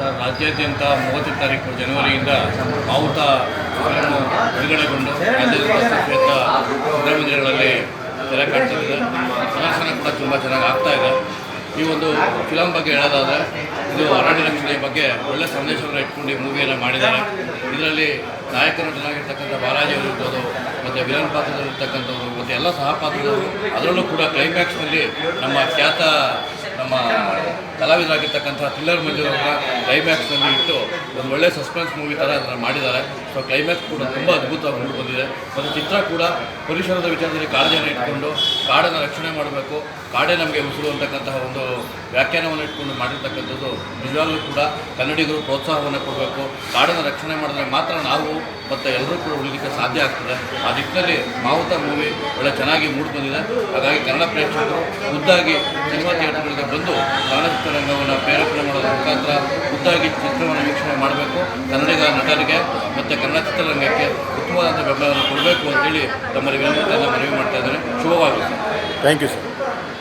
Sir, ರಾಜ್ಯಾದ್ಯಂತ 30 ತಾರೀಕು ಜನವರಿಯಿಂದ ಮಾವುತ ಫಿಲಮು ಬಿಡುಗಡೆಗೊಂಡು ರಾಜ್ಯಾದ್ಯಂತ ಚಿತ್ರಮಂದಿರಗಳಲ್ಲಿ ತೆರೆ ಕಾಣ್ತಿದೆ. ಪ್ರದರ್ಶನ ಕೂಡ ತುಂಬ ಚೆನ್ನಾಗಿ ಆಗ್ತಾಯಿದೆ. ಈ ಒಂದು ಫಿಲಮ್ ಬಗ್ಗೆ ಹೇಳೋದಾದರೆ, ಇದು ಅರಣ್ಯ ರಕ್ಷಣೆ ಬಗ್ಗೆ ಒಳ್ಳೆಯ ಸಂದೇಶವನ್ನು ಇಟ್ಕೊಂಡು ಈ ಮೂವಿಯನ್ನು ಮಾಡಿದ್ದಾರೆ. ಇದರಲ್ಲಿ ನಾಯಕ ನಟನಾಗಿರ್ತಕ್ಕಂಥ ಬಾಲಾಜಿ ಅವರು ಇರ್ಬೋದು, ಮತ್ತು ವಿಲನ್ ಪಾತ್ರದಲ್ಲಿರ್ತಕ್ಕಂಥವ್ರು ಮತ್ತು ಎಲ್ಲ ಸಹ ಪಾತ್ರದವರು, ಅದರಲ್ಲೂ ಕೂಡ ಕ್ಲೈಮ್ಯಾಕ್ಸ್ನಲ್ಲಿ ನಮ್ಮ ಕಲಾವಿದರಾಗಿರ್ತಕ್ಕಂಥ ಥ್ರಿಲ್ಲರ್ ಮಂಜು ಅವರ ಕ್ಲೈಮ್ಯಾಕ್ಸ್ನಲ್ಲಿ ಇಟ್ಟು ಒಂದು ಒಳ್ಳೆಯ ಸಸ್ಪೆನ್ಸ್ ಮೂವಿ ಥರ ಅದನ್ನು ಮಾಡಿದ್ದಾರೆ. ಸೊ ಕ್ಲೈಮ್ಯಾಕ್ಸ್ ಕೂಡ ತುಂಬ ಅದ್ಭುತವಾಗಿ ಮೂಡಿ ಬಂದಿದೆ. ಮತ್ತು ಚಿತ್ರ ಕೂಡ ಪರಿಸರದ ವಿಚಾರದಲ್ಲಿ ಕಾಳಜಿಯನ್ನು ಇಟ್ಕೊಂಡು ಕಾಡನ್ನು ರಕ್ಷಣೆ ಮಾಡಬೇಕು, ಕಾಡೇ ನಮಗೆ ಉಸಿರು ಅಂತಕ್ಕಂತಹ ಒಂದು ವ್ಯಾಖ್ಯಾನವನ್ನು ಇಟ್ಕೊಂಡು ಮಾಡಿರ್ತಕ್ಕಂಥದ್ದು ನಿಜವಾಗ್ಲೂ ಕೂಡ ಕನ್ನಡಿಗರು ಪ್ರೋತ್ಸಾಹವನ್ನು ಕೊಡಬೇಕು. ಕಾಡನ್ನು ರಕ್ಷಣೆ ಮಾಡಿದ್ರೆ ಮಾತ್ರ ನಾವು ಮತ್ತು ಎಲ್ಲರೂ ಕೂಡ ಉಳಿಲಿಕ್ಕೆ ಸಾಧ್ಯ ಆಗ್ತದೆ. ಆ ನಿಟ್ಟಿನಲ್ಲಿ ಮಾವುತ ಮೂವಿ ಒಳ್ಳೆ ಚೆನ್ನಾಗಿ ಮೂಡಿ ಬಂದಿದೆ. ಹಾಗಾಗಿ ಕನ್ನಡ ಪ್ರೇಕ್ಷಕರು ಖುದ್ದಾಗಿ ಸಿನಿಮಾ ಥಿಯೇಟರ್ಗಳಿಗೆ ಬಂದು ಕನ್ನಡ ಚಿತ್ರರಂಗವನ್ನು ಪ್ರೇರೇಪಣೆ ಮಾಡೋದ್ರ ಮುಖಾಂತರ ಖುದ್ದಾಗಿ ಚಿತ್ರವನ್ನು ವೀಕ್ಷಣೆ ಮಾಡಬೇಕು. ಕನ್ನಡಿಗ ನಟರಿಗೆ ಮತ್ತು ಕನ್ನಡ ಚಿತ್ರರಂಗಕ್ಕೆ ಉತ್ತಮವಾದ ಬೆಂಬಲವನ್ನು ಕೊಡಬೇಕು ಅಂತೇಳಿ ತಮ್ಮಲ್ಲಿ ವಿನಂತಿಯನ್ನು ಮನವಿ ಮಾಡ್ತಾ ಇದ್ದಾರೆ. ಶುಭವಾಗಲಿ. Thank you sir.